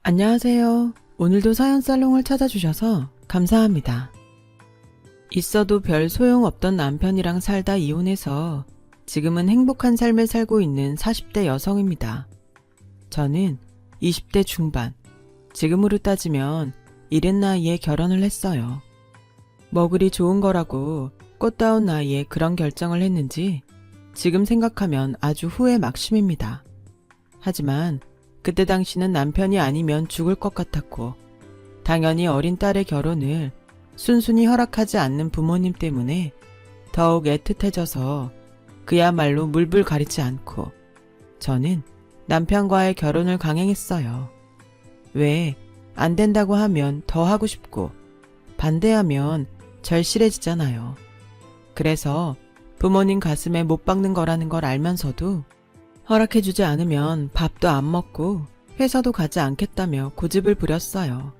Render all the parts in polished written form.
안녕하세요. 오늘도 사연살롱을 찾아주셔서 감사합니다. 있어도 별 소용없던 남편이랑 살다 이혼해서 지금은 행복한 삶을 살고 있는 40대 여성입니다. 저는 20대 중반, 지금으로 따지면 이른 나이에 결혼을 했어요. 뭐 그리 좋은 거라고 꽃다운 나이에 그런 결정을 했는지 지금 생각하면 아주 후회 막심입니다. 하지만 그때 당시는 남편이 아니면 죽을 것 같았고 당연히 어린 딸의 결혼을 순순히 허락하지 않는 부모님 때문에 더욱 애틋해져서 그야말로 물불 가리지 않고 저는 남편과의 결혼을 강행했어요. 왜 안 된다고 하면 더 하고 싶고 반대하면 절실해지잖아요. 그래서 부모님 가슴에 못 박는 거라는 걸 알면서도 허락해주지 않으면 밥도 안 먹고 회사도 가지 않겠다며 고집을 부렸어요.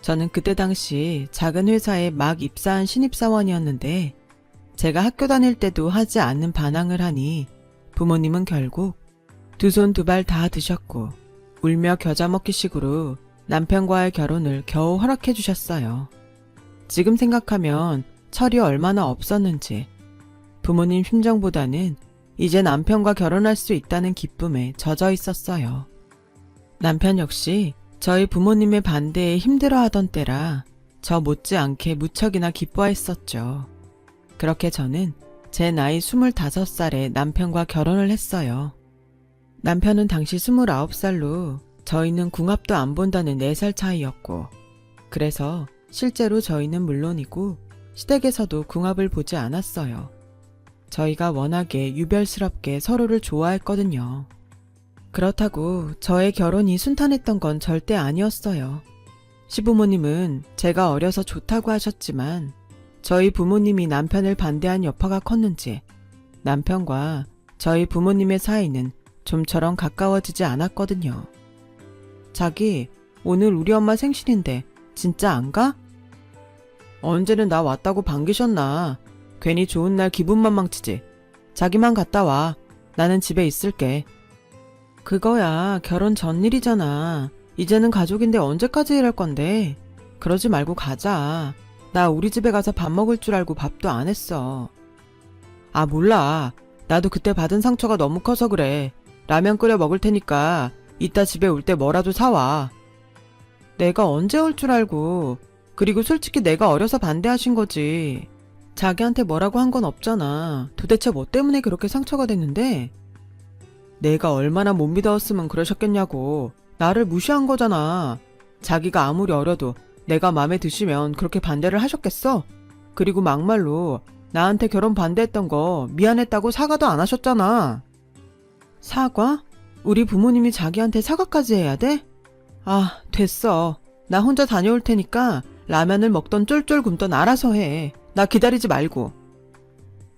저는 그때 당시 작은 회사에 막 입사한 신입사원이었는데 제가 학교 다닐 때도 하지 않는 반항을 하니 부모님은 결국 두 손 두 발 다 드셨고 울며 겨자 먹기 식으로 남편과의 결혼을 겨우 허락해 주셨어요. 지금 생각하면 철이 얼마나 없었는지 부모님 심정보다는 이제 남편과 결혼할 수 있다는 기쁨에 젖어 있었어요. 남편 역시 저희 부모님의 반대에 힘들어하던 때라 저 못지않게 무척이나 기뻐했었죠. 그렇게 저는 제 나이 25살에 남편과 결혼을 했어요. 남편은 당시 29살로 저희는 궁합도 안 본다는 4살 차이였고 그래서 실제로 저희는 물론이고 시댁에서도 궁합을 보지 않았어요. 저희가 워낙에 유별스럽게 서로를 좋아했거든요. 그렇다고 저의 결혼이 순탄했던 건 절대 아니었어요. 시부모님은 제가 어려서 좋다고 하셨지만 저희 부모님이 남편을 반대한 여파가 컸는지 남편과 저희 부모님의 사이는 좀처럼 가까워지지 않았거든요. 자기, 오늘 우리 엄마 생신인데 진짜 안 가? 언제는 나 왔다고 반기셨나? 괜히 좋은 날 기분만 망치지. 자기만 갔다 와. 나는 집에 있을게. 그거야 결혼 전 일이잖아. 이제는 가족인데 언제까지 일할 건데. 그러지 말고 가자. 나 우리 집에 가서 밥 먹을 줄 알고 밥도 안 했어. 아 몰라. 나도 그때 받은 상처가 너무 커서 그래. 라면 끓여 먹을 테니까 이따 집에 올 때 뭐라도 사와. 내가 언제 올 줄 알고. 그리고 솔직히 내가 어려서 반대하신 거지. 자기한테 뭐라고 한 건 없잖아. 도대체 뭐 때문에 그렇게 상처가 됐는데? 내가 얼마나 못 믿었으면 그러셨겠냐고. 나를 무시한 거잖아. 자기가 아무리 어려도 내가 마음에 드시면 그렇게 반대를 하셨겠어? 그리고 막말로 나한테 결혼 반대했던 거 미안했다고 사과도 안 하셨잖아. 사과? 우리 부모님이 자기한테 사과까지 해야 돼? 아, 됐어. 나 혼자 다녀올 테니까 라면을 먹던 쫄쫄 굶던 알아서 해. 나 기다리지 말고.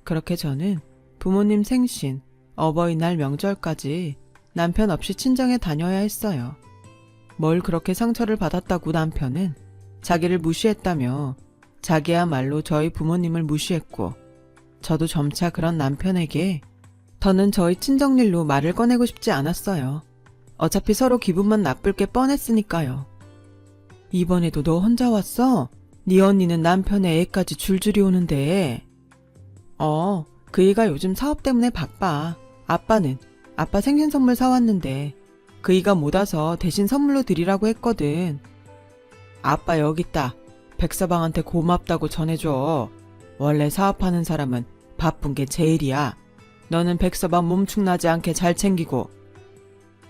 그렇게 저는 부모님 생신, 어버이날 명절까지 남편 없이 친정에 다녀야 했어요. 뭘 그렇게 상처를 받았다고 남편은 자기를 무시했다며 자기야말로 저희 부모님을 무시했고 저도 점차 그런 남편에게 더는 저희 친정일로 말을 꺼내고 싶지 않았어요. 어차피 서로 기분만 나쁠 게 뻔했으니까요. 이번에도 너 혼자 왔어? 네 언니는 남편의 애까지 줄줄이 오는데. 그이가 요즘 사업 때문에 바빠. 아빠는 아빠 생신 선물 사왔는데 그이가 못 와서 대신 선물로 드리라고 했거든. 아빠 여기 있다. 백서방한테 고맙다고 전해줘. 원래 사업하는 사람은 바쁜 게 제일이야. 너는 백서방 몸축나지 않게 잘 챙기고.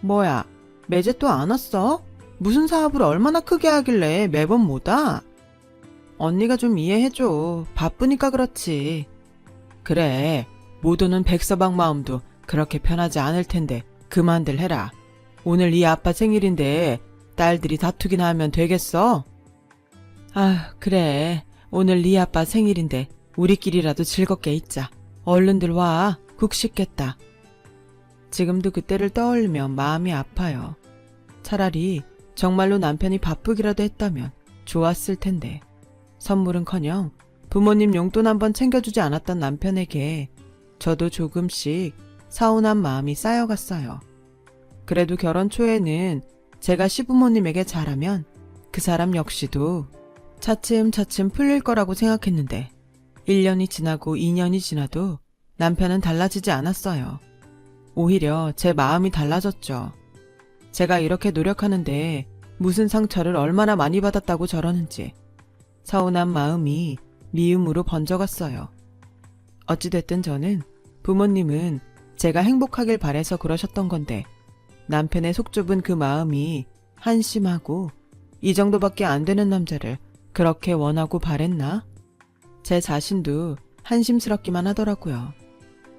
뭐야, 매제 또 안 왔어? 무슨 사업을 얼마나 크게 하길래 매번 못 와? 언니가 좀 이해해줘. 바쁘니까 그렇지. 그래, 못 오는 백서방 마음도 그렇게 편하지 않을 텐데 그만들 해라. 오늘 네 아빠 생일인데 딸들이 다투기나 하면 되겠어? 아, 그래. 오늘 네 아빠 생일인데 우리끼리라도 즐겁게 있자. 얼른들 와. 국 식겠다. 지금도 그때를 떠올리면 마음이 아파요. 차라리 정말로 남편이 바쁘기라도 했다면 좋았을 텐데. 선물은커녕 부모님 용돈 한번 챙겨주지 않았던 남편에게 저도 조금씩 서운한 마음이 쌓여갔어요. 그래도 결혼 초에는 제가 시부모님에게 잘하면 그 사람 역시도 차츰차츰 풀릴 거라고 생각했는데 1년이 지나고 2년이 지나도 남편은 달라지지 않았어요. 오히려 제 마음이 달라졌죠. 제가 이렇게 노력하는데 무슨 상처를 얼마나 많이 받았다고 저러는지 서운한 마음이 미움으로 번져갔어요. 어찌됐든 저는 부모님은 제가 행복하길 바래서 그러셨던 건데 남편의 속 좁은 그 마음이 한심하고 이 정도밖에 안 되는 남자를 그렇게 원하고 바랬나? 제 자신도 한심스럽기만 하더라고요.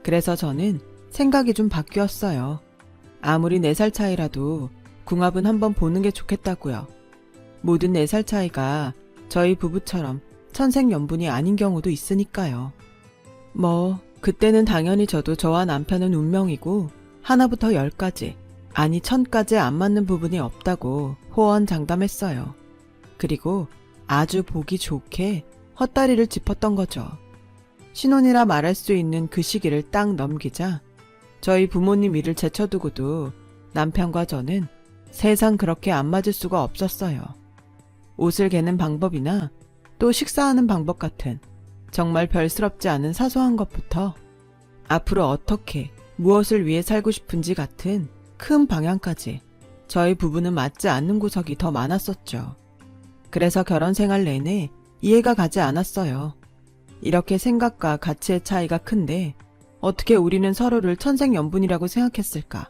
그래서 저는 생각이 좀 바뀌었어요. 아무리 4살 차이라도 궁합은 한번 보는 게 좋겠다고요. 모든 4살 차이가 저희 부부처럼 천생연분이 아닌 경우도 있으니까요. 그때는 당연히 저도 저와 남편은 운명이고 하나부터 10까지, 아니 1000까지 안 맞는 부분이 없다고 호언장담했어요. 그리고 아주 보기 좋게 헛다리를 짚었던 거죠. 신혼이라 말할 수 있는 그 시기를 딱 넘기자 저희 부모님 일을 제쳐두고도 남편과 저는 세상 그렇게 안 맞을 수가 없었어요. 옷을 개는 방법이나 또 식사하는 방법 같은 정말 별스럽지 않은 사소한 것부터 앞으로 어떻게 무엇을 위해 살고 싶은지 같은 큰 방향까지 저희 부부는 맞지 않는 구석이 더 많았었죠. 그래서 결혼 생활 내내 이해가 가지 않았어요. 이렇게 생각과 가치의 차이가 큰데 어떻게 우리는 서로를 천생연분이라고 생각했을까?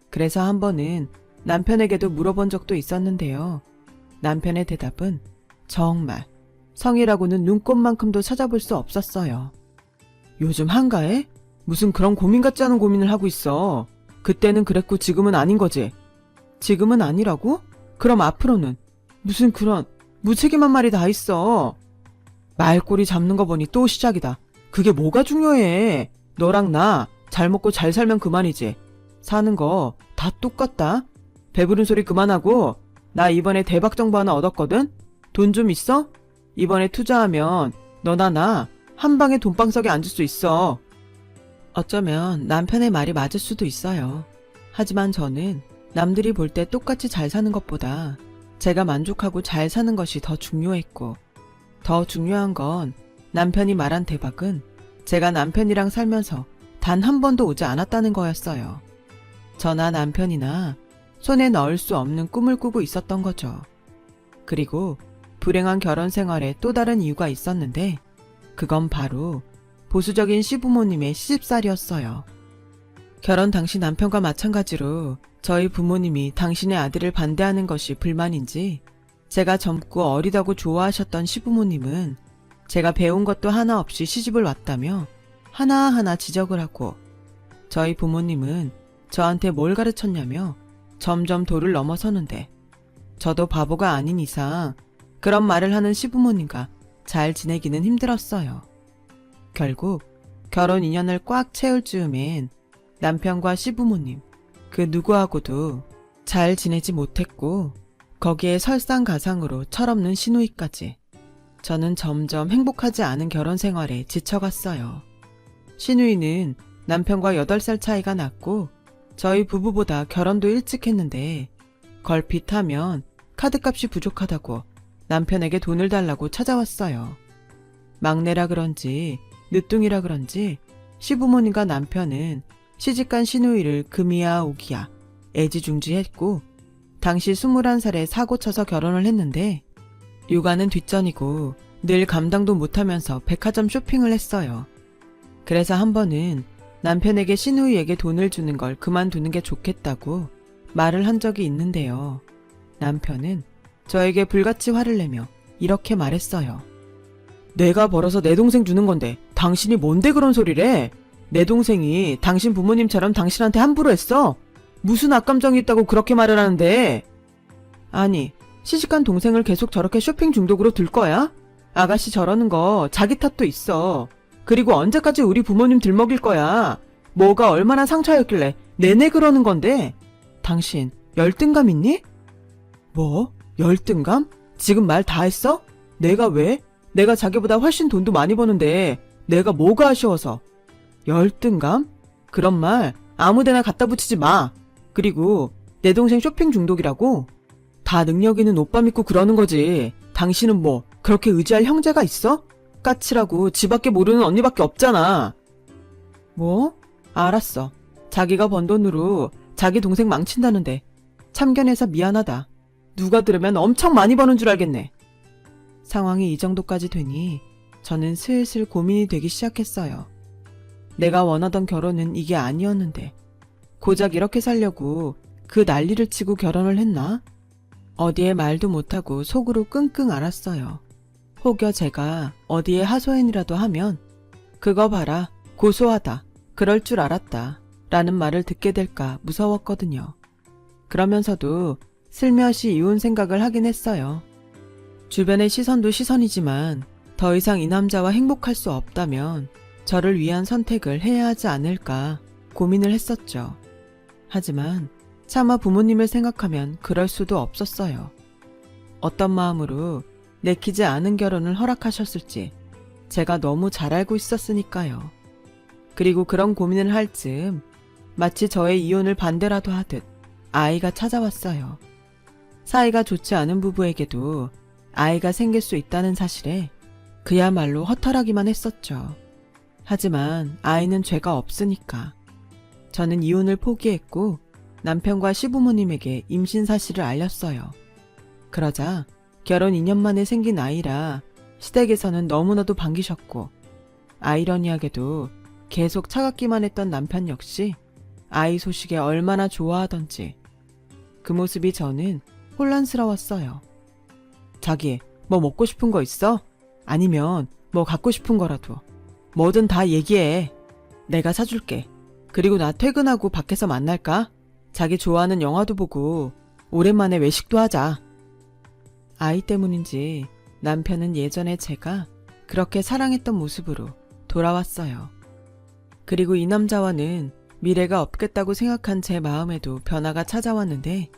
그래서 한 번은 남편에게도 물어본 적도 있었는데요. 남편의 대답은 정말 성이라고는 눈꼽만큼도 찾아볼 수 없었어요. 요즘 한가해? 무슨 그런 고민 같지 않은 고민을 하고 있어. 그때는 그랬고 지금은 아닌 거지. 지금은 아니라고? 그럼 앞으로는? 무슨 그런 무책임한 말이 다 있어. 말꼬리 잡는 거 보니 또 시작이다. 그게 뭐가 중요해. 너랑 나 잘 먹고 잘 살면 그만이지. 사는 거 다 똑같다. 배부른 소리 그만하고 나 이번에 대박 정보 하나 얻었거든? 돈 좀 있어? 이번에 투자하면 너나 나 한 방에 돈방석에 앉을 수 있어. 어쩌면 남편의 말이 맞을 수도 있어요. 하지만 저는 남들이 볼 때 똑같이 잘 사는 것보다 제가 만족하고 잘 사는 것이 더 중요했고 더 중요한 건 남편이 말한 대박은 제가 남편이랑 살면서 단 한 번도 오지 않았다는 거였어요. 저나 남편이나 손에 넣을 수 없는 꿈을 꾸고 있었던 거죠. 그리고 불행한 결혼 생활에 또 다른 이유가 있었는데 그건 바로 보수적인 시부모님의 시집살이었어요. 결혼 당시 남편과 마찬가지로 저희 부모님이 당신의 아들을 반대하는 것이 불만인지 제가 젊고 어리다고 좋아하셨던 시부모님은 제가 배운 것도 하나 없이 시집을 왔다며 하나하나 지적을 하고 저희 부모님은 저한테 뭘 가르쳤냐며 점점 도를 넘어서는데 저도 바보가 아닌 이상 그런 말을 하는 시부모님과 잘 지내기는 힘들었어요. 결국 결혼 2년을 꽉 채울 즈음엔 남편과 시부모님 그 누구하고도 잘 지내지 못했고 거기에 설상가상으로 철없는 시누이까지 저는 점점 행복하지 않은 결혼 생활에 지쳐갔어요. 시누이는 남편과 8살 차이가 났고 저희 부부보다 결혼도 일찍 했는데 걸핏하면 카드값이 부족하다고 남편에게 돈을 달라고 찾아왔어요. 막내라 그런지 늦둥이라 그런지 시부모님과 남편은 시집간 시누이를 금이야 오기야 애지중지했고 당시 21살에 사고 쳐서 결혼을 했는데 육아는 뒷전이고 늘 감당도 못하면서 백화점 쇼핑을 했어요. 그래서 한 번은 남편에게 시누이에게 돈을 주는 걸 그만두는 게 좋겠다고 말을 한 적이 있는데요. 남편은 저에게 불같이 화를 내며 이렇게 말했어요. 내가 벌어서 내 동생 주는 건데 당신이 뭔데 그런 소리래? 내 동생이 당신 부모님처럼 당신한테 함부로 했어? 무슨 악감정이 있다고 그렇게 말을 하는데? 아니, 시집간 동생을 계속 저렇게 쇼핑 중독으로 둘 거야? 아가씨 저러는 거 자기 탓도 있어. 그리고 언제까지 우리 부모님 들먹일 거야? 뭐가 얼마나 상처였길래 내내 그러는 건데? 당신 열등감 있니? 뭐? 열등감? 지금 말 다 했어? 내가 왜? 내가 자기보다 훨씬 돈도 많이 버는데 내가 뭐가 아쉬워서? 열등감? 그런 말 아무데나 갖다 붙이지 마. 그리고 내 동생 쇼핑 중독이라고? 다 능력 있는 오빠 믿고 그러는 거지. 당신은 뭐 그렇게 의지할 형제가 있어? 까칠하고 지밖에 모르는 언니밖에 없잖아. 뭐? 알았어. 자기가 번 돈으로 자기 동생 망친다는데 참견해서 미안하다. 누가 들으면 엄청 많이 버는 줄 알겠네. 상황이 이 정도까지 되니 저는 슬슬 고민이 되기 시작했어요. 내가 원하던 결혼은 이게 아니었는데 고작 이렇게 살려고 그 난리를 치고 결혼을 했나? 어디에 말도 못하고 속으로 끙끙 앓았어요. 혹여 제가 어디에 하소연이라도 하면 그거 봐라, 고소하다, 그럴 줄 알았다 라는 말을 듣게 될까 무서웠거든요. 그러면서도 슬며시 이혼 생각을 하긴 했어요. 주변의 시선도 시선이지만 더 이상 이 남자와 행복할 수 없다면 저를 위한 선택을 해야 하지 않을까 고민을 했었죠. 하지만 차마 부모님을 생각하면 그럴 수도 없었어요. 어떤 마음으로 내키지 않은 결혼을 허락하셨을지 제가 너무 잘 알고 있었으니까요. 그리고 그런 고민을 할 즈음 마치 저의 이혼을 반대라도 하듯 아이가 찾아왔어요. 사이가 좋지 않은 부부에게도 아이가 생길 수 있다는 사실에 그야말로 허탈하기만 했었죠. 하지만 아이는 죄가 없으니까. 저는 이혼을 포기했고 남편과 시부모님에게 임신 사실을 알렸어요. 그러자 결혼 2년 만에 생긴 아이라 시댁에서는 너무나도 반기셨고 아이러니하게도 계속 차갑기만 했던 남편 역시 아이 소식에 얼마나 좋아하던지 그 모습이 저는 혼란스러웠어요. 자기, 뭐 먹고 싶은 거 있어? 아니면 뭐 갖고 싶은 거라도 뭐든 다 얘기해. 내가 사줄게. 그리고 나 퇴근하고 밖에서 만날까? 자기 좋아하는 영화도 보고 오랜만에 외식도 하자. 아이 때문인지 남편은 예전에 제가 그렇게 사랑했던 모습으로 돌아왔어요. 그리고 이 남자와는 미래가 없겠다고 생각한 제 마음에도 변화가 찾아왔는데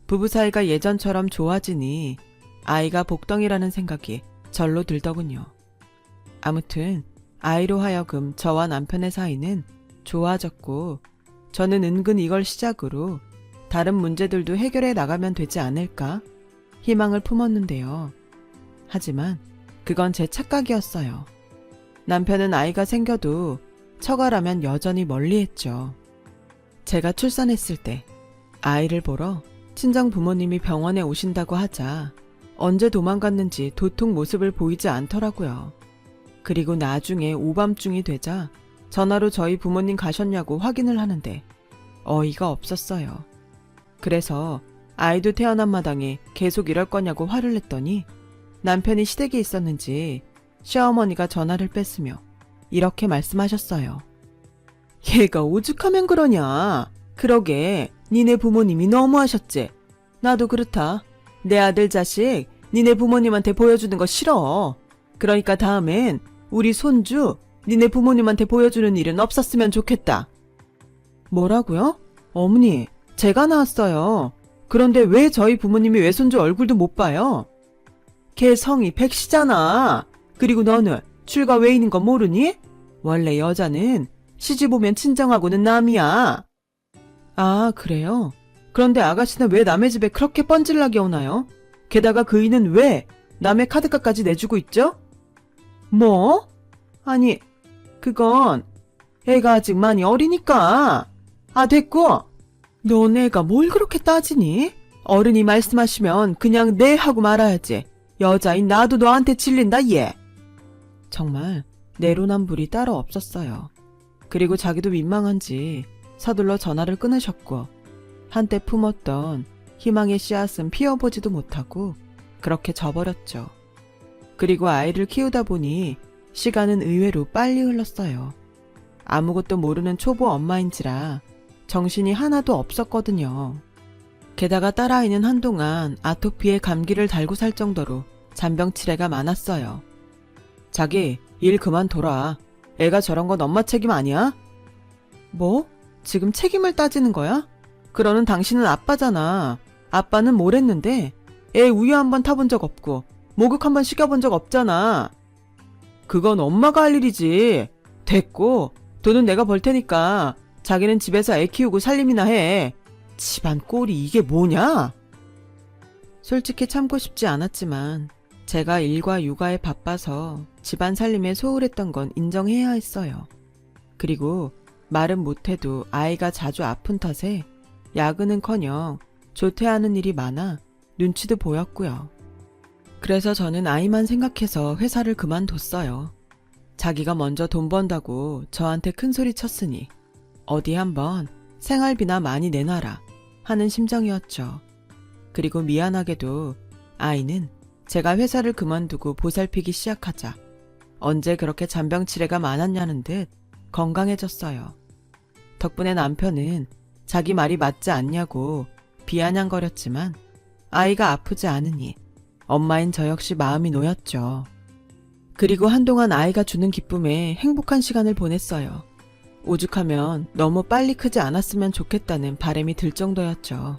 부부 사이가 예전처럼 좋아지니 아이가 복덩이라는 생각이 절로 들더군요. 아무튼 아이로 하여금 저와 남편의 사이는 좋아졌고 저는 은근 이걸 시작으로 다른 문제들도 해결해 나가면 되지 않을까 희망을 품었는데요. 하지만 그건 제 착각이었어요. 남편은 아이가 생겨도 처가라면 여전히 멀리했죠. 제가 출산했을 때 아이를 보러 친정 부모님이 병원에 오신다고 하자 언제 도망갔는지 도통 모습을 보이지 않더라고요. 그리고 나중에 오밤중이 되자 전화로 저희 부모님 가셨냐고 확인을 하는데 어이가 없었어요. 그래서 아이도 태어난 마당에 계속 이럴 거냐고 화를 냈더니 남편이 시댁에 있었는지 시어머니가 전화를 뺐으며 이렇게 말씀하셨어요. 얘가 오죽하면 그러냐. 그러게 니네 부모님이 너무하셨지. 나도 그렇다. 내 아들 자식 니네 부모님한테 보여주는 거 싫어. 그러니까 다음엔 우리 손주 니네 부모님한테 보여주는 일은 없었으면 좋겠다. 뭐라고요? 어머니, 제가 낳았어요. 그런데 왜 저희 부모님이 외손주 얼굴도 못 봐요? 걔 성이 백씨잖아. 그리고 너는 출가 외인인 거 모르니? 원래 여자는 시집 오면 친정하고는 남이야. 아, 그래요? 그런데 아가씨는 왜 남의 집에 그렇게 뻔질나게 오나요? 게다가 그이는 왜 남의 카드값까지 내주고 있죠? 뭐? 아니, 그건 애가 아직 많이 어리니까. 아, 됐고. 너네가 뭘 그렇게 따지니? 어른이 말씀하시면 그냥 네 하고 말아야지. 여자인 나도 너한테 질린다 얘. 정말 내로남불이 따로 없었어요. 그리고 자기도 민망한지 서둘러 전화를 끊으셨고 한때 품었던 희망의 씨앗은 피워보지도 못하고 그렇게 져버렸죠. 그리고 아이를 키우다 보니 시간은 의외로 빨리 흘렀어요. 아무것도 모르는 초보 엄마인지라 정신이 하나도 없었거든요. 게다가 딸아이는 한동안 아토피에 감기를 달고 살 정도로 잔병치레가 많았어요. 자기, 일 그만둬라. 애가 저런 건 엄마 책임 아니야? 뭐? 지금 책임을 따지는 거야? 그러는 당신은 아빠잖아. 아빠는 뭘 했는데 애 우유 한 번 타본 적 없고 목욕 한 번 시켜본 적 없잖아. 그건 엄마가 할 일이지. 됐고 돈은 내가 벌 테니까 자기는 집에서 애 키우고 살림이나 해. 집안 꼴이 이게 뭐냐? 솔직히 참고 싶지 않았지만 제가 일과 육아에 바빠서 집안 살림에 소홀했던 건 인정해야 했어요. 그리고 말은 못해도 아이가 자주 아픈 탓에 야근은커녕 조퇴하는 일이 많아 눈치도 보였고요. 그래서 저는 아이만 생각해서 회사를 그만뒀어요. 자기가 먼저 돈 번다고 저한테 큰소리 쳤으니 어디 한번 생활비나 많이 내놔라 하는 심정이었죠. 그리고 미안하게도 아이는 제가 회사를 그만두고 보살피기 시작하자 언제 그렇게 잔병치레가 많았냐는 듯 건강해졌어요. 덕분에 남편은 자기 말이 맞지 않냐고 비아냥거렸지만 아이가 아프지 않으니 엄마인 저 역시 마음이 놓였죠. 그리고 한동안 아이가 주는 기쁨에 행복한 시간을 보냈어요. 오죽하면 너무 빨리 크지 않았으면 좋겠다는 바람이 들 정도였죠.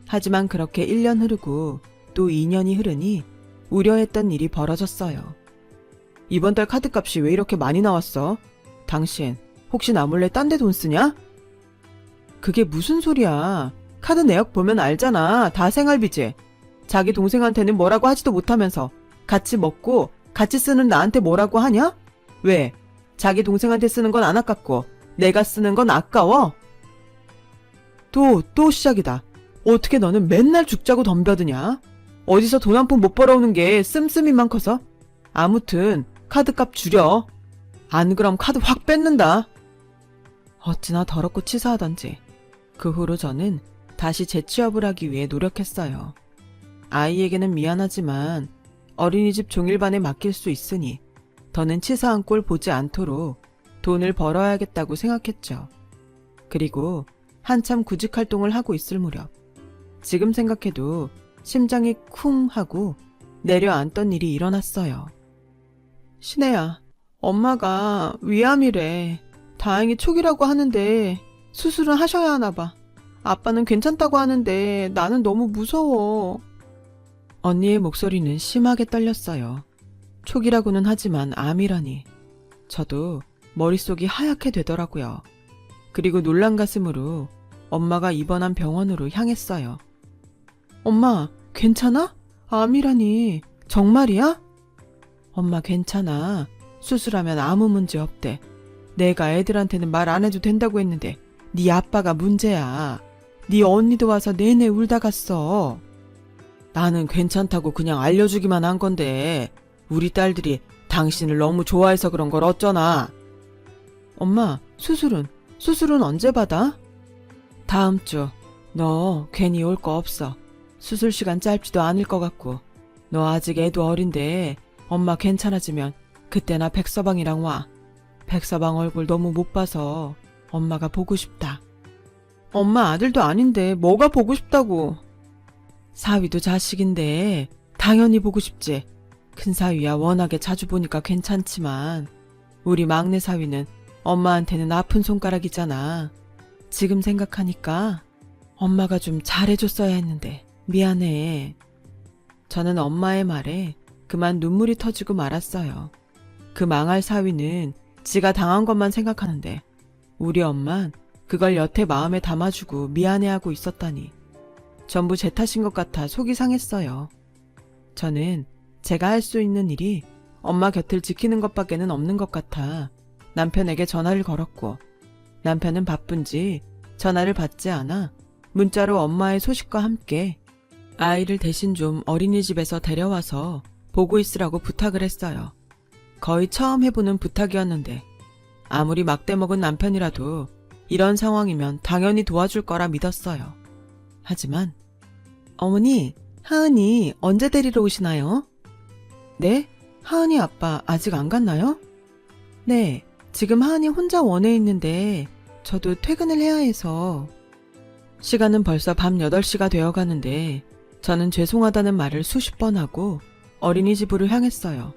하지만 그렇게 1년 흐르고 또 2년이 흐르니 우려했던 일이 벌어졌어요. 이번 달 카드값이 왜 이렇게 많이 나왔어? 당신 혹시 나 몰래 딴 데 돈 쓰냐? 그게 무슨 소리야. 카드 내역 보면 알잖아. 다 생활비지. 자기 동생한테는 뭐라고 하지도 못하면서 같이 먹고 같이 쓰는 나한테 뭐라고 하냐? 왜? 자기 동생한테 쓰는 건 안 아깝고 내가 쓰는 건 아까워? 또 시작이다. 어떻게 너는 맨날 죽자고 덤벼드냐? 어디서 돈 한 푼 못 벌어오는 게 씀씀이만 커서? 아무튼 카드값 줄여. 안 그럼 카드 확 뺏는다. 어찌나 더럽고 치사하던지. 그 후로 저는 다시 재취업을 하기 위해 노력했어요. 아이에게는 미안하지만 어린이집 종일반에 맡길 수 있으니 더는 치사한 꼴 보지 않도록 돈을 벌어야겠다고 생각했죠. 그리고 한참 구직 활동을 하고 있을 무렵 지금 생각해도 심장이 쿵 하고 내려앉던 일이 일어났어요. 신혜야, 엄마가 위암이래. 다행히 초기라고 하는데 수술은 하셔야 하나 봐. 아빠는 괜찮다고 하는데 나는 너무 무서워. 언니의 목소리는 심하게 떨렸어요. 초기라고는 하지만 암이라니. 저도 머릿속이 하얗게 되더라고요. 그리고 놀란 가슴으로 엄마가 입원한 병원으로 향했어요. 엄마, 괜찮아? 암이라니. 정말이야? 엄마 괜찮아. 수술하면 아무 문제 없대. 내가 애들한테는 말 안 해도 된다고 했는데 네 아빠가 문제야. 네 언니도 와서 내내 울다 갔어. 나는 괜찮다고 그냥 알려주기만 한 건데 우리 딸들이 당신을 너무 좋아해서 그런 걸 어쩌나. 엄마, 수술은 언제 받아? 다음 주. 너 괜히 올 거 없어. 수술 시간 짧지도 않을 것 같고 너 아직 애도 어린데 엄마 괜찮아지면 그때나 백서방이랑 와. 백서방 얼굴 너무 못 봐서 엄마가 보고 싶다. 엄마 아들도 아닌데 뭐가 보고 싶다고. 사위도 자식인데 당연히 보고 싶지. 큰 사위야 워낙에 자주 보니까 괜찮지만 우리 막내 사위는 엄마한테는 아픈 손가락이잖아. 지금 생각하니까 엄마가 좀 잘해줬어야 했는데 미안해. 저는 엄마의 말에 그만 눈물이 터지고 말았어요. 그 망할 사위는 지가 당한 것만 생각하는데 우리 엄만 그걸 여태 마음에 담아주고 미안해하고 있었다니 전부 제 탓인 것 같아 속이 상했어요. 저는 제가 할 수 있는 일이 엄마 곁을 지키는 것밖에는 없는 것 같아 남편에게 전화를 걸었고 남편은 바쁜지 전화를 받지 않아 문자로 엄마의 소식과 함께 아이를 대신 좀 어린이집에서 데려와서 보고 있으라고 부탁을 했어요. 거의 처음 해보는 부탁이었는데 아무리 막대먹은 남편이라도 이런 상황이면 당연히 도와줄 거라 믿었어요. 하지만 어머니, 하은이 언제 데리러 오시나요? 네? 하은이 아빠 아직 안 갔나요? 네, 지금 하은이 혼자 원해 있는데 저도 퇴근을 해야 해서. 시간은 벌써 밤 8시가 되어가는데 저는 죄송하다는 말을 수십 번 하고 어린이집으로 향했어요.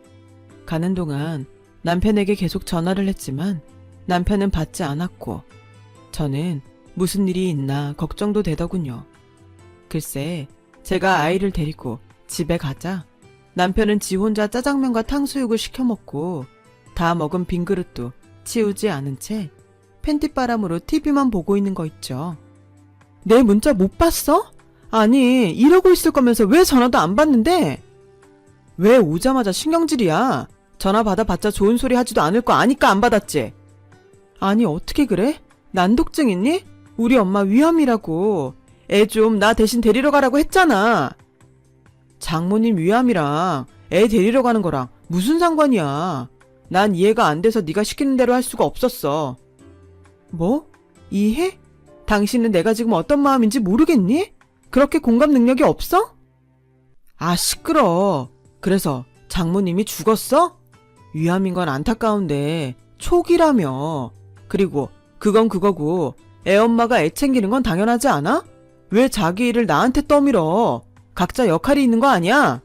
가는 동안 남편에게 계속 전화를 했지만 남편은 받지 않았고 저는 무슨 일이 있나 걱정도 되더군요. 글쎄 제가 아이를 데리고 집에 가자 남편은 지 혼자 짜장면과 탕수육을 시켜 먹고 다 먹은 빈 그릇도 치우지 않은 채 팬티바람으로 TV만 보고 있는 거 있죠. 내 문자 못 봤어? 아니, 이러고 있을 거면서 왜 전화도 안 받는데? 왜 오자마자 신경질이야? 전화 받아봤자 좋은 소리 하지도 않을 거 아니까 안 받았지? 아니, 어떻게 그래? 난독증 있니? 우리 엄마 위암이라고. 애 좀 나 대신 데리러 가라고 했잖아. 장모님 위암이랑 애 데리러 가는 거랑 무슨 상관이야. 난 이해가 안 돼서 네가 시키는 대로 할 수가 없었어. 뭐? 이해? 당신은 내가 지금 어떤 마음인지 모르겠니? 그렇게 공감 능력이 없어? 아, 시끄러. 그래서 장모님이 죽었어? 위암인 건 안타까운데 초기라며. 그리고 그건 그거고 애 엄마가 애 챙기는 건 당연하지 않아? 왜 자기 일을 나한테 떠밀어? 각자 역할이 있는 거 아니야?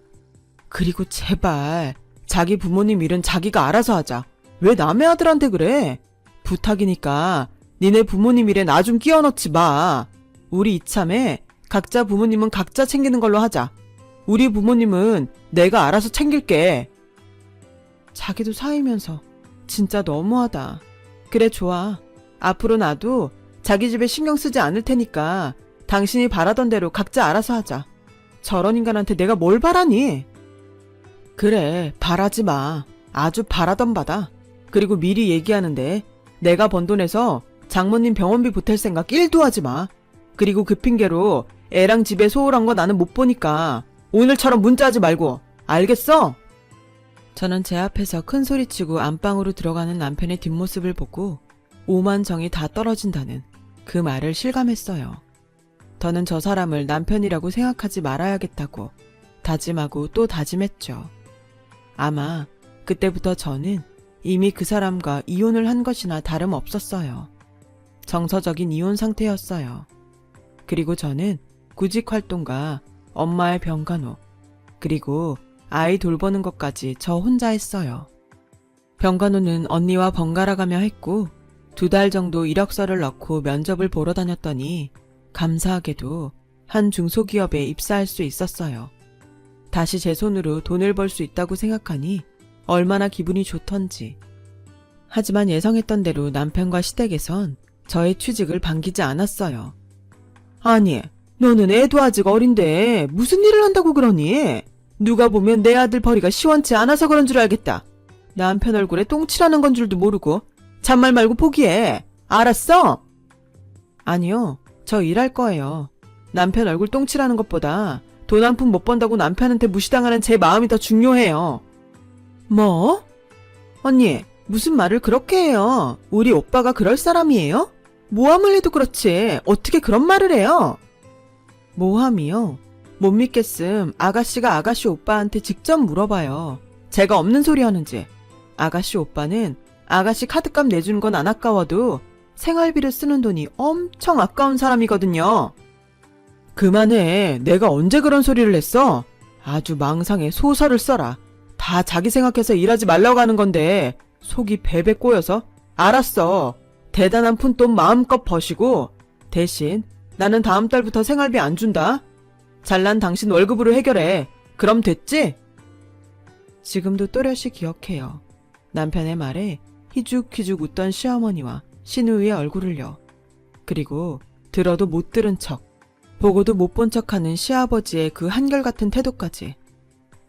그리고 제발 자기 부모님 일은 자기가 알아서 하자. 왜 남의 아들한테 그래? 부탁이니까 니네 부모님 일에 나 좀 끼워 넣지 마. 우리 이참에 각자 부모님은 각자 챙기는 걸로 하자. 우리 부모님은 내가 알아서 챙길게. 자기도 사이면서 진짜 너무하다. 그래, 좋아. 앞으로 나도 자기 집에 신경 쓰지 않을 테니까 당신이 바라던 대로 각자 알아서 하자. 저런 인간한테 내가 뭘 바라니? 그래, 바라지 마. 아주 바라던 바다. 그리고 미리 얘기하는데 내가 번 돈에서 장모님 병원비 보탤 생각 1도 하지 마. 그리고 그 핑계로 애랑 집에 소홀한 거 나는 못 보니까 오늘처럼 문자하지 말고. 알겠어? 저는 제 앞에서 큰 소리치고 안방으로 들어가는 남편의 뒷모습을 보고 오만 정이 다 떨어진다는 그 말을 실감했어요. 더는 저 사람을 남편이라고 생각하지 말아야겠다고 다짐하고 또 다짐했죠. 아마 그때부터 저는 이미 그 사람과 이혼을 한 것이나 다름없었어요. 정서적인 이혼 상태였어요. 그리고 저는 구직 활동과 엄마의 병간호, 그리고 아이 돌보는 것까지 저 혼자 했어요. 병간호는 언니와 번갈아 가며 했고 2달 정도 이력서를 넣고 면접을 보러 다녔더니 감사하게도 한 중소기업에 입사할 수 있었어요. 다시 제 손으로 돈을 벌 수 있다고 생각하니 얼마나 기분이 좋던지. 하지만 예상했던 대로 남편과 시댁에선 저의 취직을 반기지 않았어요. 아니, 너는 애도 아직 어린데 무슨 일을 한다고 그러니? 누가 보면 내 아들 벌이가 시원치 않아서 그런 줄 알겠다. 남편 얼굴에 똥칠하는 건 줄도 모르고 잔말 말고 포기해. 알았어? 아니요, 저 일할 거예요. 남편 얼굴 똥칠하는 것보다 돈 한 푼 못 번다고 남편한테 무시당하는 제 마음이 더 중요해요. 뭐? 언니, 무슨 말을 그렇게 해요? 우리 오빠가 그럴 사람이에요? 모함을 해도 그렇지 어떻게 그런 말을 해요? 모함이요? 못 믿겠음 아가씨가 아가씨 오빠한테 직접 물어봐요. 제가 없는 소리 하는지. 아가씨 오빠는 아가씨 카드값 내주는 건 안 아까워도 생활비를 쓰는 돈이 엄청 아까운 사람이거든요. 그만해. 내가 언제 그런 소리를 했어? 아주 망상에 소설을 써라. 다 자기 생각해서 일하지 말라고 하는 건데 속이 베베 꼬여서. 알았어. 대단한 푼돈 마음껏 버시고 대신 나는 다음 달부터 생활비 안 준다. 잘난 당신 월급으로 해결해. 그럼 됐지? 지금도 또렷이 기억해요. 남편의 말에 희죽희죽 웃던 시어머니와 시누이의 얼굴을요. 그리고 들어도 못 들은 척, 보고도 못 본 척하는 시아버지의 그 한결같은 태도까지.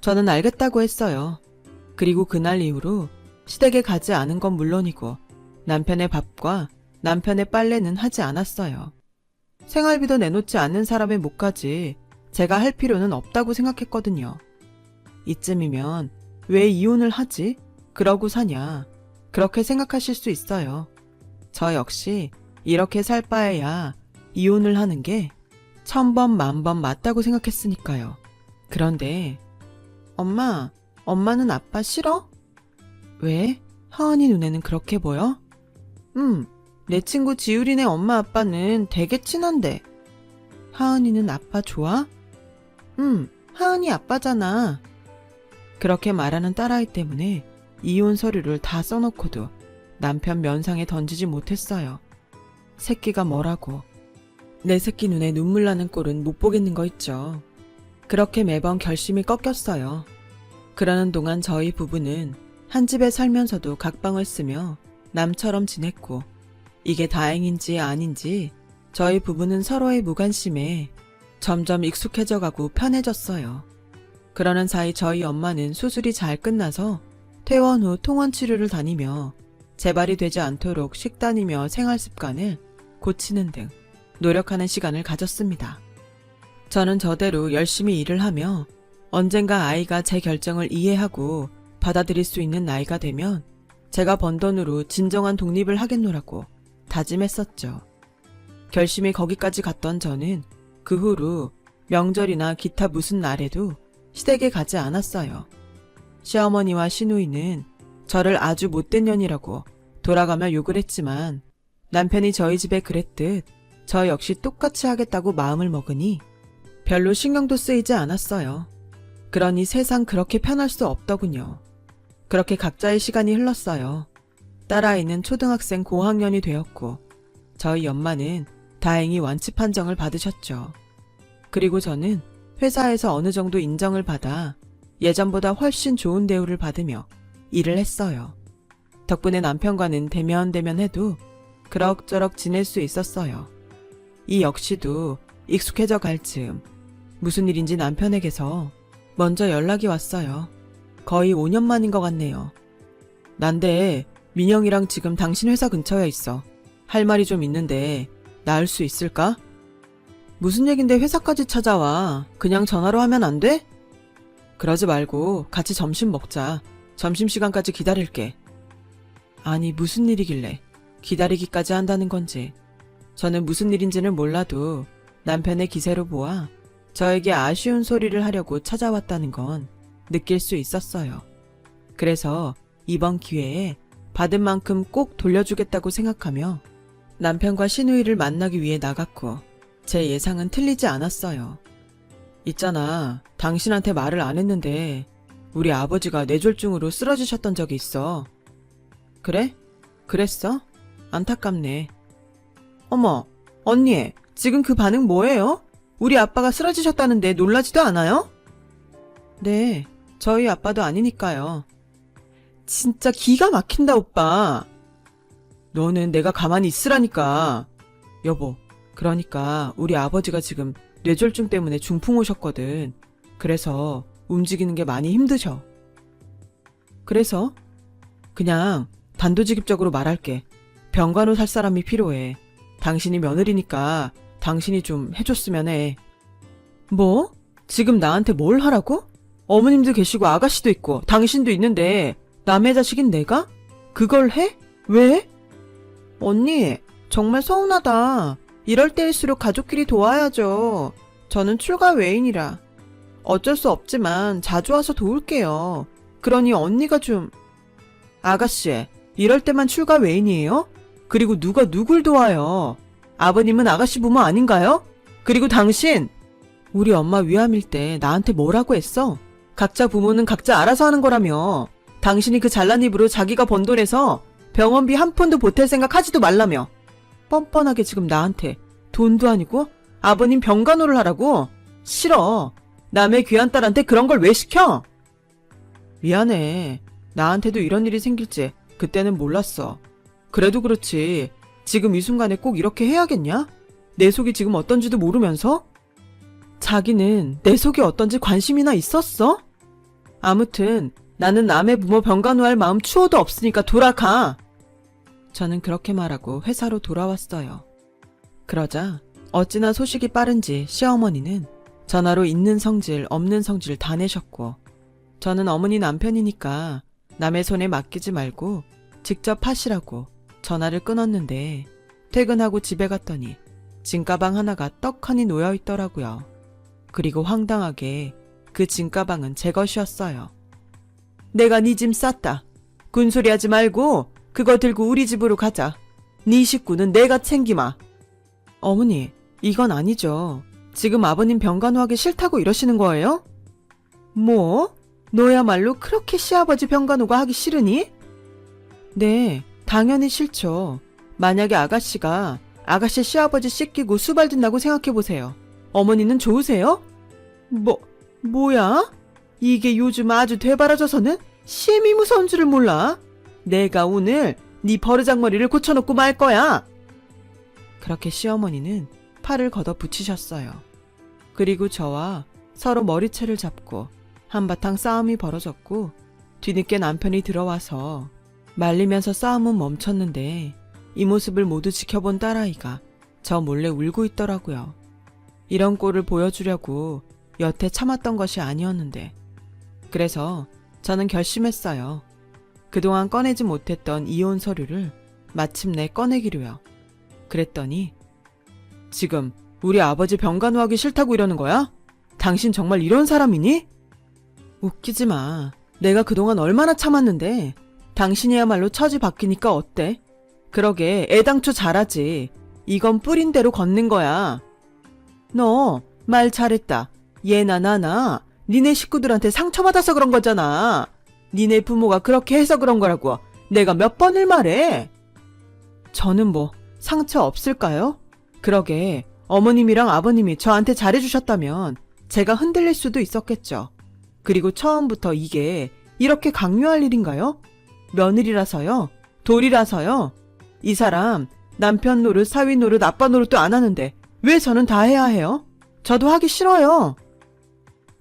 저는 알겠다고 했어요. 그리고 그날 이후로 시댁에 가지 않은 건 물론이고 남편의 밥과 남편의 빨래는 하지 않았어요. 생활비도 내놓지 않는 사람의 몫까지 제가 할 필요는 없다고 생각했거든요. 이쯤이면 왜 이혼을 하지? 그러고 사냐? 그렇게 생각하실 수 있어요. 저 역시 이렇게 살 바에야 이혼을 하는 게 1000번 만번 맞다고 생각했으니까요. 그런데 엄마는 아빠 싫어? 왜? 하은이 눈에는 그렇게 보여? 내 친구 지율이네 엄마 아빠는 되게 친한데. 하은이는 아빠 좋아? 하은이 아빠잖아. 그렇게 말하는 딸아이 때문에 이혼 서류를 다 써놓고도 남편 면상에 던지지 못했어요. 새끼가 뭐라고. 내 새끼 눈에 눈물 나는 꼴은 못 보겠는 거 있죠. 그렇게 매번 결심이 꺾였어요. 그러는 동안 저희 부부는 한 집에 살면서도 각방을 쓰며 남처럼 지냈고 이게 다행인지 아닌지 저희 부부는 서로의 무관심에 점점 익숙해져가고 편해졌어요. 그러는 사이 저희 엄마는 수술이 잘 끝나서 퇴원 후 통원 치료를 다니며 재발이 되지 않도록 식단이며 생활 습관을 고치는 등 노력하는 시간을 가졌습니다. 저는 저대로 열심히 일을 하며 언젠가 아이가 제 결정을 이해하고 받아들일 수 있는 나이가 되면 제가 번 돈으로 진정한 독립을 하겠노라고 다짐했었죠. 결심이 거기까지 갔던 저는 그 후로 명절이나 기타 무슨 날에도 시댁에 가지 않았어요. 시어머니와 시누이는 저를 아주 못된 년이라고 돌아가며 욕을 했지만 남편이 저희 집에 그랬듯 저 역시 똑같이 하겠다고 마음을 먹으니 별로 신경도 쓰이지 않았어요. 그러니 세상 그렇게 편할 수 없더군요. 그렇게 각자의 시간이 흘렀어요. 딸아이는 초등학생 고학년이 되었고 저희 엄마는 다행히 완치 판정을 받으셨죠. 그리고 저는 회사에서 어느 정도 인정을 받아 예전보다 훨씬 좋은 대우를 받으며 일을 했어요. 덕분에 남편과는 대면대면해도 그럭저럭 지낼 수 있었어요. 이 역시도 익숙해져 갈 즈음 무슨 일인지 남편에게서 먼저 연락이 왔어요. 거의 5년 만인 것 같네요. 난데 민영이랑 지금 당신 회사 근처에 있어. 할 말이 좀 있는데 나을 수 있을까? 무슨 얘긴데 회사까지 찾아와. 그냥 전화로 하면 안 돼? 그러지 말고 같이 점심 먹자. 점심시간까지 기다릴게. 아니 무슨 일이길래 기다리기까지 한다는 건지. 저는 무슨 일인지는 몰라도 남편의 기세로 보아 저에게 아쉬운 소리를 하려고 찾아왔다는 건 느낄 수 있었어요. 그래서 이번 기회에 받은 만큼 꼭 돌려주겠다고 생각하며 남편과 시누이를 만나기 위해 나갔고 제 예상은 틀리지 않았어요. 있잖아, 당신한테 말을 안 했는데 우리 아버지가 뇌졸중으로 쓰러지셨던 적이 있어. 그래? 그랬어? 안타깝네. 어머, 언니, 지금 그 반응 뭐예요? 우리 아빠가 쓰러지셨다는데 놀라지도 않아요? 네, 저희 아빠도 아니니까요. 진짜 기가 막힌다, 오빠. 너는 내가 가만히 있으라니까. 여보, 그러니까 우리 아버지가 지금 뇌졸중 때문에 중풍 오셨거든. 그래서 움직이는 게 많이 힘드셔. 그래서? 그냥 단도직입적으로 말할게. 병간호 살 사람이 필요해. 당신이 며느리니까 당신이 좀 해줬으면 해. 뭐? 지금 나한테 뭘 하라고? 어머님도 계시고 아가씨도 있고 당신도 있는데 남의 자식인 내가? 그걸 해? 왜? 언니, 정말 서운하다. 이럴 때일수록 가족끼리 도와야죠. 저는 출가 외인이라. 어쩔 수 없지만 자주 와서 도울게요. 그러니 언니가 좀... 아가씨, 이럴 때만 출가 외인이에요? 그리고 누가 누굴 도와요? 아버님은 아가씨 부모 아닌가요? 그리고 당신! 우리 엄마 위암일 때 나한테 뭐라고 했어? 각자 부모는 각자 알아서 하는 거라며. 당신이 그 잘난 입으로 자기가 번 돈에서 병원비 한 푼도 보탤 생각 하지도 말라며. 뻔뻔하게 지금 나한테 돈도 아니고 아버님 병간호를 하라고? 싫어. 남의 귀한 딸한테 그런 걸 왜 시켜? 미안해. 나한테도 이런 일이 생길지 그때는 몰랐어. 그래도 그렇지. 지금 이 순간에 꼭 이렇게 해야겠냐? 내 속이 지금 어떤지도 모르면서? 자기는 내 속이 어떤지 관심이나 있었어? 아무튼 나는 남의 부모 병간호할 마음 추호도 없으니까 돌아가. 저는 그렇게 말하고 회사로 돌아왔어요. 그러자 어찌나 소식이 빠른지 시어머니는 전화로 있는 성질 없는 성질 다 내셨고 저는 어머니 남편이니까 남의 손에 맡기지 말고 직접 하시라고 전화를 끊었는데 퇴근하고 집에 갔더니 짐가방 하나가 떡하니 놓여 있더라고요. 그리고 황당하게 그 짐가방은 제 것이었어요. 내가 네 짐 쌌다. 군소리 하지 말고 그거 들고 우리 집으로 가자. 네 식구는 내가 챙기마. 어머니, 이건 아니죠. 지금 아버님 병간호하기 싫다고 이러시는 거예요? 뭐? 너야말로 그렇게 시아버지 병간호가 하기 싫으니? 네, 당연히 싫죠. 만약에 아가씨가 아가씨 시아버지 씻기고 수발든다고 생각해보세요. 어머니는 좋으세요? 뭐야? 이게 요즘 아주 되바라져서는 심히 무서운 줄을 몰라. 내가 오늘 네 버르장머리를 고쳐놓고 말 거야. 그렇게 시어머니는 팔을 걷어 붙이셨어요. 그리고 저와 서로 머리채를 잡고 한바탕 싸움이 벌어졌고 뒤늦게 남편이 들어와서 말리면서 싸움은 멈췄는데 이 모습을 모두 지켜본 딸아이가 저 몰래 울고 있더라고요. 이런 꼴을 보여주려고 여태 참았던 것이 아니었는데 그래서 저는 결심했어요. 그동안 꺼내지 못했던 이혼 서류를 마침내 꺼내기로요. 그랬더니 지금 우리 아버지 병간호하기 싫다고 이러는 거야? 당신 정말 이런 사람이니? 웃기지 마. 내가 그동안 얼마나 참았는데 당신이야말로 처지 바뀌니까 어때? 그러게 애당초 잘하지. 이건 뿌린 대로 걷는 거야. 너 말 잘했다. 얘나 나나 니네 식구들한테 상처받아서 그런 거잖아. 니네 부모가 그렇게 해서 그런 거라고 내가 몇 번을 말해. 저는 뭐 상처 없을까요? 그러게 어머님이랑 아버님이 저한테 잘해주셨다면 제가 흔들릴 수도 있었겠죠. 그리고 처음부터 이게 이렇게 강요할 일인가요? 며느리라서요? 돌이라서요? 이 사람 남편 노릇, 사위 노릇, 아빠 노릇도 안 하는데 왜 저는 다 해야 해요? 저도 하기 싫어요.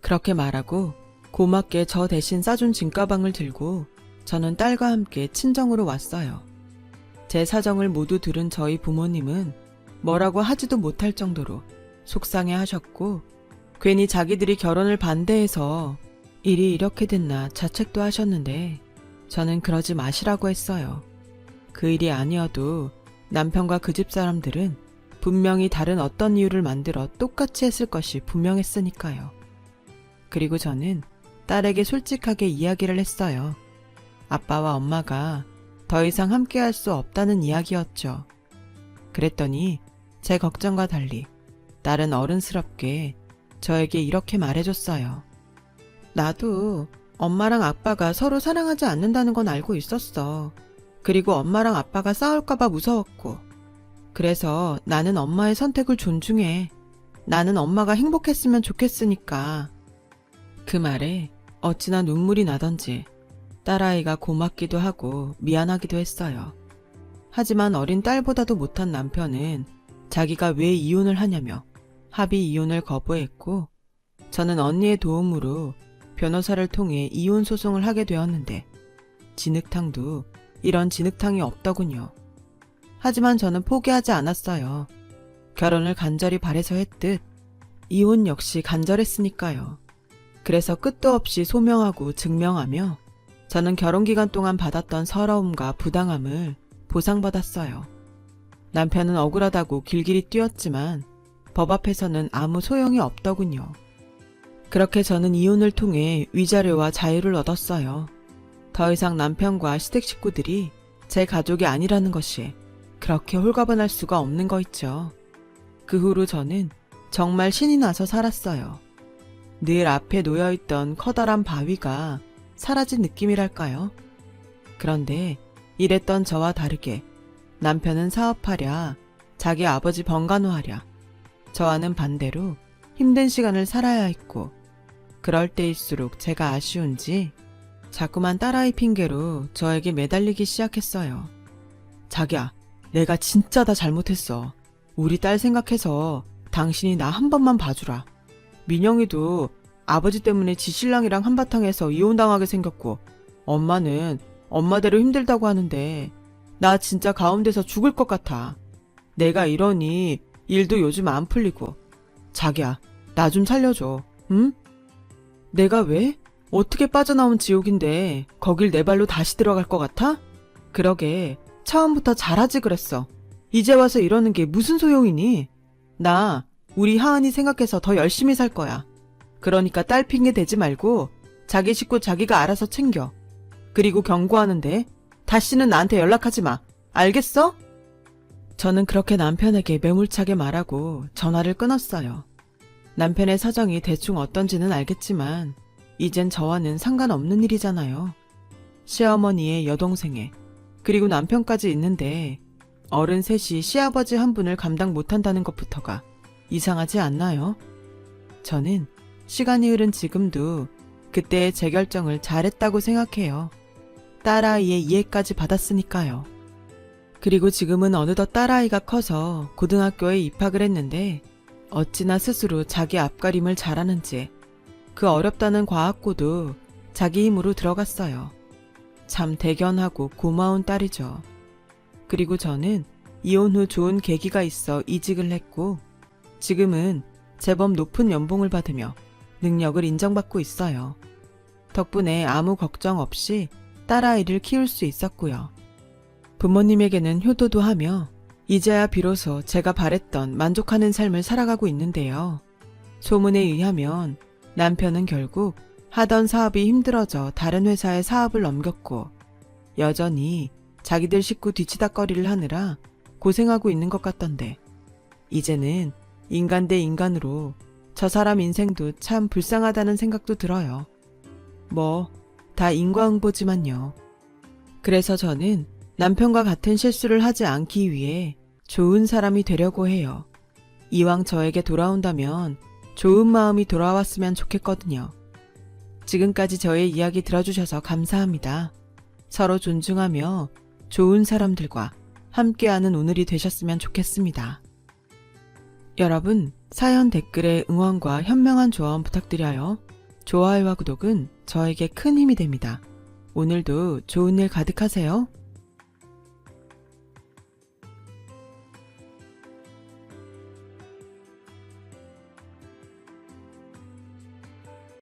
그렇게 말하고 고맙게 저 대신 싸준 짐가방을 들고 저는 딸과 함께 친정으로 왔어요. 제 사정을 모두 들은 저희 부모님은 뭐라고 하지도 못할 정도로 속상해 하셨고 괜히 자기들이 결혼을 반대해서 일이 이렇게 됐나 자책도 하셨는데 저는 그러지 마시라고 했어요. 그 일이 아니어도 남편과 그 집 사람들은 분명히 다른 어떤 이유를 만들어 똑같이 했을 것이 분명했으니까요. 그리고 저는 딸에게 솔직하게 이야기를 했어요. 아빠와 엄마가 더 이상 함께할 수 없다는 이야기였죠. 그랬더니 제 걱정과 달리 딸은 어른스럽게 저에게 이렇게 말해줬어요. 나도 엄마랑 아빠가 서로 사랑하지 않는다는 건 알고 있었어. 그리고 엄마랑 아빠가 싸울까봐 무서웠고. 그래서 나는 엄마의 선택을 존중해. 나는 엄마가 행복했으면 좋겠으니까. 그 말에 어찌나 눈물이 나던지 딸아이가 고맙기도 하고 미안하기도 했어요. 하지만 어린 딸보다도 못한 남편은 자기가 왜 이혼을 하냐며 합의 이혼을 거부했고 저는 언니의 도움으로 변호사를 통해 이혼 소송을 하게 되었는데 진흙탕도 이런 진흙탕이 없더군요. 하지만 저는 포기하지 않았어요. 결혼을 간절히 바래서 했듯 이혼 역시 간절했으니까요. 그래서 끝도 없이 소명하고 증명하며 저는 결혼 기간 동안 받았던 서러움과 부당함을 보상받았어요. 남편은 억울하다고 길길이 뛰었지만 법 앞에서는 아무 소용이 없더군요. 그렇게 저는 이혼을 통해 위자료와 자유를 얻었어요. 더 이상 남편과 시댁 식구들이 제 가족이 아니라는 것이 그렇게 홀가분할 수가 없는 거 있죠. 그 후로 저는 정말 신이 나서 살았어요. 늘 앞에 놓여있던 커다란 바위가 사라진 느낌이랄까요? 그런데 이랬던 저와 다르게 남편은 사업하랴, 자기 아버지 번간호하랴, 저와는 반대로 힘든 시간을 살아야 했고 그럴 때일수록 제가 아쉬운지 자꾸만 딸아이 핑계로 저에게 매달리기 시작했어요. 자기야, 내가 진짜 다 잘못했어. 우리 딸 생각해서 당신이 나 한 번만 봐주라. 민영이도 아버지 때문에 지 신랑이랑 한바탕에서 이혼당하게 생겼고 엄마는 엄마대로 힘들다고 하는데 나 진짜 가운데서 죽을 것 같아. 내가 이러니 일도 요즘 안 풀리고. 자기야, 나 좀 살려줘. 응? 내가 왜? 어떻게 빠져나온 지옥인데 거길 내 발로 다시 들어갈 것 같아? 그러게 처음부터 잘하지 그랬어. 이제 와서 이러는 게 무슨 소용이니? 나 우리 하은이 생각해서 더 열심히 살 거야. 그러니까 딸 핑계 대지 말고 자기 식구 자기가 알아서 챙겨. 그리고 경고하는데 다시는 나한테 연락하지 마. 알겠어? 저는 그렇게 남편에게 매몰차게 말하고 전화를 끊었어요. 남편의 사정이 대충 어떤지는 알겠지만 이젠 저와는 상관없는 일이잖아요. 시어머니의 여동생에 그리고 남편까지 있는데 어른 셋이 시아버지 한 분을 감당 못한다는 것부터가 이상하지 않나요? 저는 시간이 흐른 지금도 그때의 제 결정을 잘했다고 생각해요. 딸아이의 이해까지 받았으니까요. 그리고 지금은 어느덧 딸아이가 커서 고등학교에 입학을 했는데 어찌나 스스로 자기 앞가림을 잘하는지 그 어렵다는 과학고도 자기 힘으로 들어갔어요. 참 대견하고 고마운 딸이죠. 그리고 저는 이혼 후 좋은 계기가 있어 이직을 했고 지금은 제법 높은 연봉을 받으며 능력을 인정받고 있어요. 덕분에 아무 걱정 없이 딸아이를 키울 수 있었고요. 부모님에게는 효도도 하며 이제야 비로소 제가 바랬던 만족하는 삶을 살아가고 있는데요. 소문에 의하면 남편은 결국 하던 사업이 힘들어져 다른 회사에 사업을 넘겼고 여전히 자기들 식구 뒤치다꺼리를 하느라 고생하고 있는 것 같던데 이제는 인간 대 인간으로 저 사람 인생도 참 불쌍하다는 생각도 들어요. 뭐 다 인과응보지만요. 그래서 저는 남편과 같은 실수를 하지 않기 위해 좋은 사람이 되려고 해요. 이왕 저에게 돌아온다면 좋은 마음이 돌아왔으면 좋겠거든요. 지금까지 저의 이야기 들어주셔서 감사합니다. 서로 존중하며 좋은 사람들과 함께하는 오늘이 되셨으면 좋겠습니다. 여러분, 사연 댓글에 응원과 현명한 조언 부탁드려요. 좋아요와 구독은 저에게 큰 힘이 됩니다. 오늘도 좋은 일 가득하세요.